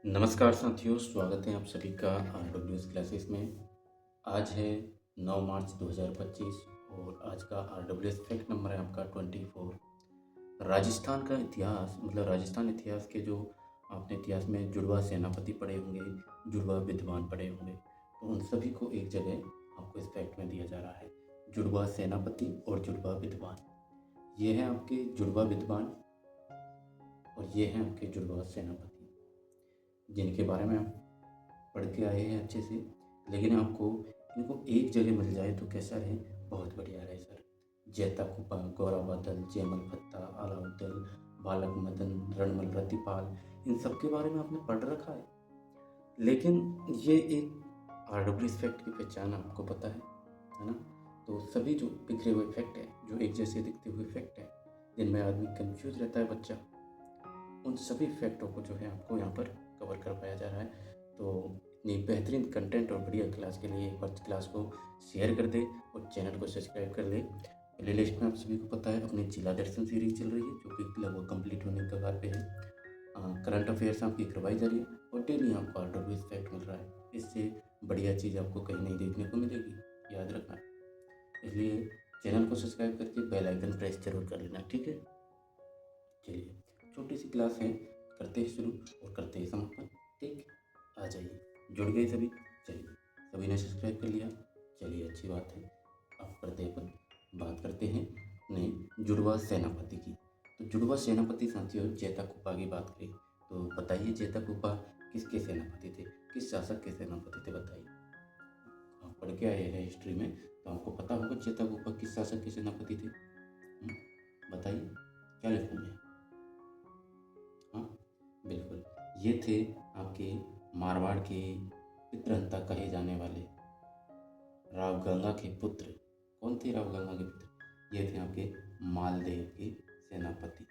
नमस्कार साथियों, स्वागत है आप सभी का आरडब्ल्यूएस क्लासेस में। आज है 9 मार्च 2025 और आज का आरडब्ल्यूएस फैक्ट नंबर है आपका 24। राजस्थान का इतिहास राजस्थान इतिहास के जो आपने इतिहास में जुड़वा सेनापति पढ़े होंगे, जुड़वा विद्वान पढ़े होंगे, तो उन सभी को एक जगह आपको इस फैक्ट में दिया जा रहा है। जुड़वा सेनापति और जुड़वा विद्वान, ये हैं आपके जुड़वा विद्वान और ये हैं आपके जुड़वा सेनापति, जिनके बारे में आप पढ़ के आए हैं अच्छे से। लेकिन आपको इनको एक जगह मिल जाए तो कैसा रहे, बहुत बढ़िया रहे सर। जैता कुपा, गौरा बादल, जयमल भत्ता, अलाउद्दीन, बालक मदन, रणमल रतिपाल, इन सब के बारे में आपने पढ़ रखा है। लेकिन ये एक आरडब्ल्यूएस फैक्ट की पहचान आपको पता है ना। तो सभी जो बिखरे हुए फैक्ट है, जो एक जैसे दिखते हुए फैक्ट है, जिनमें आदमी कंफ्यूज रहता है बच्चा, उन सभी फैक्टों को जो है आपको यहाँ पर कवर कर पाया जा रहा है। तो इतनी बेहतरीन कंटेंट और बढ़िया क्लास के लिए एक बार क्लास को शेयर कर दे और चैनल को सब्सक्राइब कर ले। प्ले लिस्ट में आप सभी को पता है अपनी जिला दर्शन सीरीज चल रही है, जो कि लगभग कंप्लीट होने के कगार पे है। करंट अफेयर्स आपकी करवाई जा रही है और डेली आपको आरडब्ल्यूएस फैक्ट मिल रहा है। इससे बढ़िया चीज़ आपको कहीं नहीं देखने को मिलेगी, याद रखना। इसलिए चैनल को सब्सक्राइब करके बेल आइकन प्रेस जरूर कर लेना, ठीक है। चलिए, छोटी सी क्लास है, करते हैं शुरू और करते हैं समापन। ठीक, आ जाइए, जुड़ गए सभी। चलिए, सभी ने सब्सक्राइब कर लिया, चलिए अच्छी बात है। अब करते अपन बात करते हैं अपने जुड़वा सेनापति की। तो जुड़वा सेनापति साथियों, जैता कुपा की बात करें तो बताइए, जैता कुपा किसके सेनापति थे, किस शासक के सेनापति थे, बताइए। आप पढ़ के आए हैं हिस्ट्री में, तो आपको पता होगा जैता कुपा किस शासक के सेनापति थे। बताइए, क्या लिखूँ मैं? हाँ, बिल्कुल, ये थे आपके मारवाड़ के पितृहंता कहे जाने वाले राव गंगा के पुत्र। कौन थे राव गंगा के पुत्र? ये थे आपके मालदेव के सेनापति।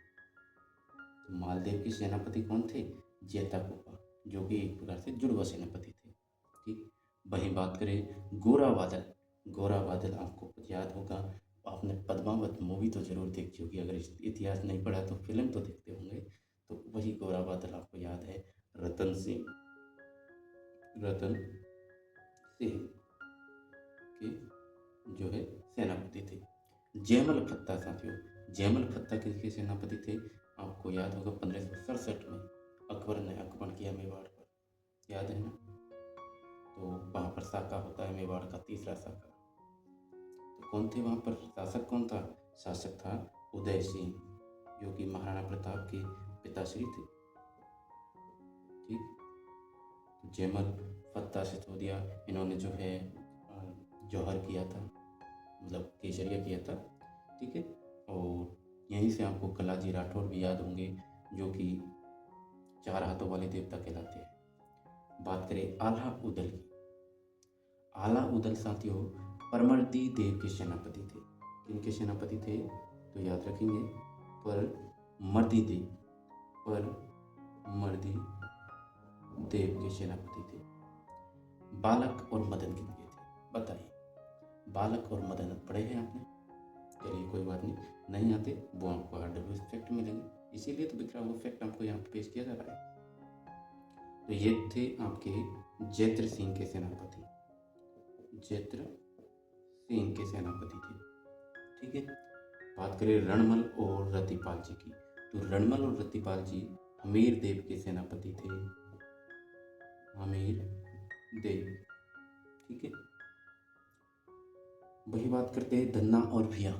तो मालदेव के सेनापति कौन थे? जैता कुपा, जो कि एक प्रकार से जुड़वा सेनापति थे। ठीक, वहीं बात करें गोरा बादल। गोरा बादल आपको याद होगा, आपने पद्मावत मूवी तो जरूर देखी होगी, अगर इतिहास नहीं पढ़ा तो फिल्म तो देखते होंगे। तो वही गोरा बादल आपको याद है, रतन सिंह के जो है सेनापति थे। जयमल भत्ता साथियों, जयमल भत्ता किसके सेनापति थे? आपको याद होगा 1567 में अकबर ने आक्रमण किया मेवाड़ पर, याद है ना। तो वहाँ पर साका होता है मेवाड़ का तीसरा साका। तो कौन थे वहाँ पर शासक? कौन था? शासक था उदय सिंह, जो कि महाराणा प्रताप के पिताश्री थे। ठीक, जयमल फत्ता सिसोदिया, इन्होंने जो है जौहर किया था, केसरिया किया था। ठीक है, और यहीं से आपको कलाजी राठौर भी याद होंगे, जो कि 4 हाथों वाले देवता कहलाते हैं। बात करें आला उदल की। आला उदल साथियों परमर्दी देव के सेनापति थे। किनके सेनापति थे? तो याद रखेंगे, परमर्दी देव के सेनापति थे। बालक और मदन किनके थे, बताइए। बालक और मदन पढ़े हैं आपने? चलिए कोई बात नहीं आते वो आपको आरडब्ल्यूएस फैक्ट मिलेंगे, इसीलिए तो बिखरा हुआ फैक्ट आपको यहाँ पे पेश किया जा रहा है। तो ये थे आपके जैत्र सिंह के सेनापति, जैत्र सिंह के सेनापति थे। ठीक है, बात करें रणमल और रतिपाल जी की। तो रणमल और रतिपाल जी हमीर देव के सेनापति थे, हमीर देव। ठीक है, वही बात करते हैं धन्ना और भिया।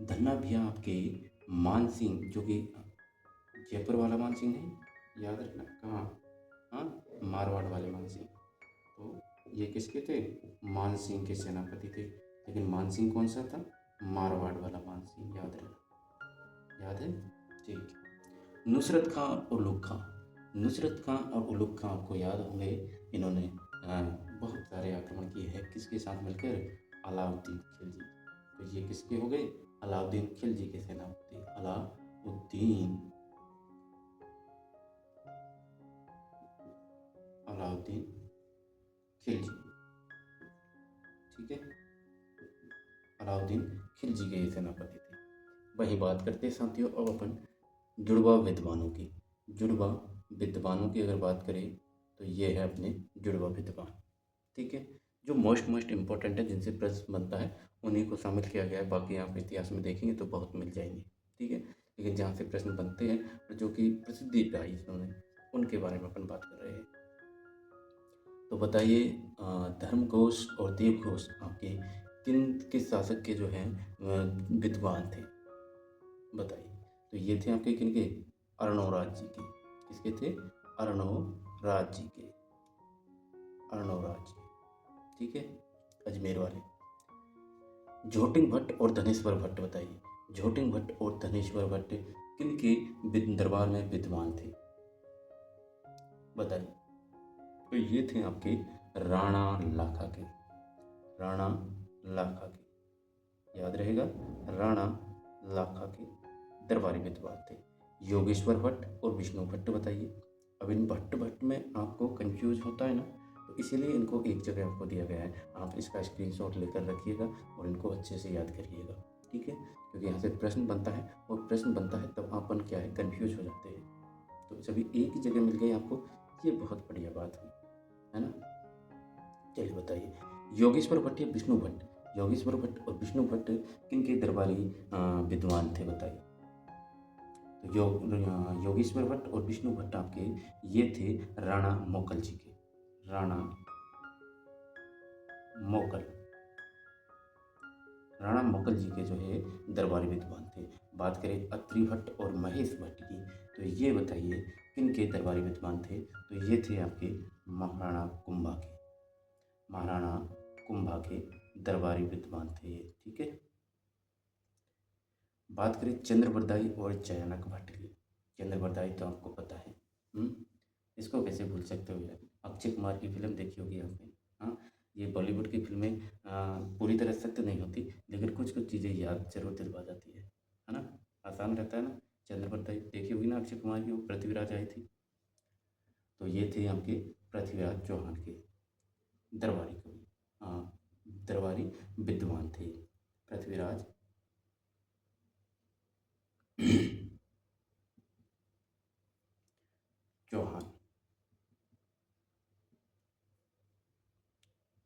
धन्ना भिया आपके मान सिंह, जो कि जयपुर वाला मान सिंह है, याद रखना। कहाँ? हाँ, मारवाड़ वाले मान सिंह। तो ये किसके थे? मान सिंह के सेनापति थे। लेकिन मान सिंह कौन सा था? मारवाड़ वाला मान सिंह, याद रखना। याद है? ठीक। नुसरत खां और उलुग खां। नुसरत खां और उलुग खां आपको याद होंगे, इन्होंने बहुत सारे आक्रमण किए हैं, किसके साथ मिलकर? अलाउद्दीन खिलजी। तो ये किसके हो गए? अलाउद्दीन खिलजी के सेनापति, अलाउद्दीन खिलजी। ठीक है, अलाउद्दीन खिलजी के सेनापति थे। वही बात करते हैं साथियों अब अपन जुड़वा विद्वानों की। जुड़वा विद्वानों की अगर बात करें तो ये है अपने जुड़वा विद्वान। ठीक है, जो मोस्ट इम्पोर्टेंट है, जिनसे प्रश्न बनता है, उन्हीं को शामिल किया गया है। बाकी आप इतिहास में देखेंगे तो बहुत मिल जाएंगे। ठीक है, लेकिन जहाँ से प्रश्न बनते हैं और जो कि प्रसिद्धि पाई इन्होंने, उनके बारे में अपन बात कर रहे हैं। तो बताइए, धर्मघोष और देवघोष आपके किन किस शासक के जो हैं विद्वान थे? बताइए। तो ये थे आपके किनके? अर्णोराज जी के। किसके थे? अर्णोराज जी के। अर्णोराज जी, ठीक है, अजमेर वाले। झोटिंग भट्ट और धनेश्वर भट्ट, बताइए झोटिंग भट्ट और धनेश्वर भट्ट किनके दरबार में विद्वान थे? बताइए। तो ये थे आपके राणा लाखा के। राणा लाखा के, याद रहेगा, राणा लाखा के दरबारी विद्वान थे। योगेश्वर भट्ट और विष्णु भट्ट, बताइए। अब इन भट्ट में आपको कंफ्यूज होता है ना, तो इसीलिए इनको एक जगह आपको दिया गया है। आप इसका स्क्रीनशॉट लेकर रखिएगा और इनको अच्छे से याद करिएगा। ठीक है, क्योंकि यहाँ से प्रश्न बनता है, और प्रश्न बनता है तब अपन क्या है, कंफ्यूज हो जाते हैं। तो सभी एक ही जगह मिल गई आपको, ये बहुत बढ़िया बात हुई, है ना। चलिए बताइए, योगेश्वर भट्ट या विष्णु भट्ट? योगेश्वर भट्ट और विष्णु भट्ट किनके दरबारी विद्वान थे? बताइए। तो योगेश्वर भट्ट और विष्णु भट्ट आपके ये थे राणा मोकल जी के। राणा मोकल, राणा मोकल जी के जो है दरबारी विद्वान थे। बात करें अत्रि भट्ट और महेश भट्ट की, तो ये बताइए किनके दरबारी विद्वान थे? तो ये थे आपके महाराणा कुंभा के। महाराणा कुंभा के दरबारी विद्वान थे। ठीक है, बात करें चंद्रबरदाई और चयनक भट्ट की। चंद्रबरदाई तो आपको पता है, इसको कैसे भूल सकते हो यार, अक्षय कुमार की फिल्म देखी होगी आपने। हाँ, ये बॉलीवुड की फिल्में पूरी तरह सत्य नहीं होती, लेकिन कुछ कुछ चीज़ें याद जरूर दिलवा जाती है ना। आसान रहता है ना। चंद्रबरदाई देखी होगी ना अक्षय कुमार की, वो पृथ्वीराज आई थी। तो ये थे आपके पृथ्वीराज चौहान के दरबारी कवि, दरबारी विद्वान थे पृथ्वीराज चौहान,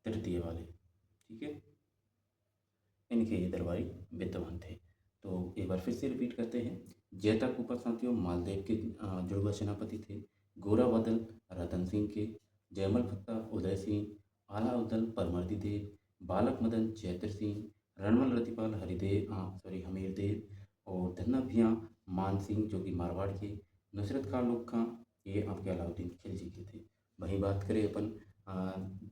तृतीय वाले। ठीक है, इनके ये दरबारी विद्वान थे। तो एक बार फिर से रिपीट करते हैं। जैता कुपा साथियों मालदेव के जुड़वा सेनापति थे। गोरा बादल रतन सिंह के। जयमल भत्ता उदय सिंह। आला उदल परमर्दी देव। बालक मदन चैत्र सिंह। रणमल रतिपाल हमीर देव। और धन्ना भिया मान सिंह जो कि मारवाड़ के। नुसरत खां लोक खां, ये आपके अलाउद्दीन खिलजी के थे। वहीं बात करें अपन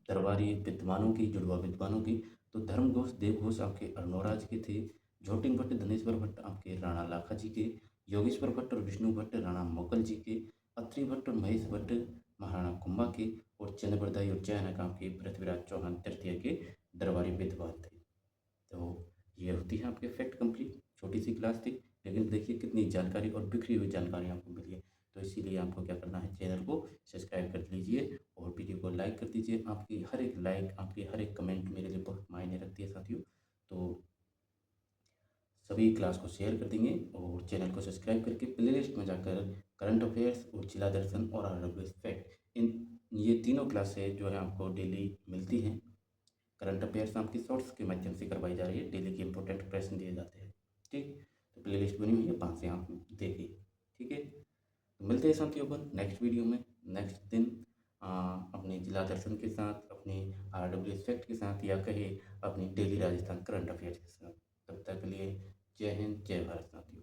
दरबारी विद्वानों की, जुड़वा विद्वानों की, तो धर्मघोष देवघोष आपके अर्णोराज के थे। झोटिंग भट्ट धनेश्वर भट्ट आपके राणा लाखा जी के। योगेश्वर भट्ट और विष्णु भट्ट राणा मोकल जी के। अत्रि भट्ट और महेश भट्ट महाराणा कुंभा के। और चंद्रबरदाई और चयनक आपके पृथ्वीराज चौहान तृतीय के दरबारी विद्वान थे। तो ये होती है आपके फैक्ट कंप्लीट। छोटी सी क्लास थी, लेकिन देखिए कितनी जानकारी और बिखरी हुई जानकारी आपको मिली है। तो इसीलिए आपको क्या करना है, चैनल को सब्सक्राइब कर लीजिए और वीडियो को लाइक कर दीजिए। आपकी हर एक लाइक, आपकी हर एक कमेंट मेरे लिए बहुत मायने रखती है साथियों। तो सभी क्लास को शेयर कर देंगे और चैनल को सब्सक्राइब करके प्लेलिस्ट में जाकर करंट अफेयर्स और जिला दर्शन और आरडब्ल्यूएस फैक्ट, इन ये तीनों क्लासेज जो है आपको डेली मिलती हैं। करंट अफेयर्स आपकी शॉर्ट्स के माध्यम से करवाई जा रही है। डेली के इंपॉर्टेंट प्रश्न दिए जाते हैं। ठीक, तो प्लेलिस्ट बनी हुई है, 5 से आप देखिए। ठीक है, तो मिलते हैं साथियों अपन नेक्स्ट वीडियो में नेक्स्ट दिन अपने जिला दर्शन के साथ, अपने आरडब्ल्यूएस फैक्ट के साथ, या कहे अपनी डेली राजस्थान करंट अफेयर्स के साथ। तब तक के लिए जय हिंद, जय भारत साथियों।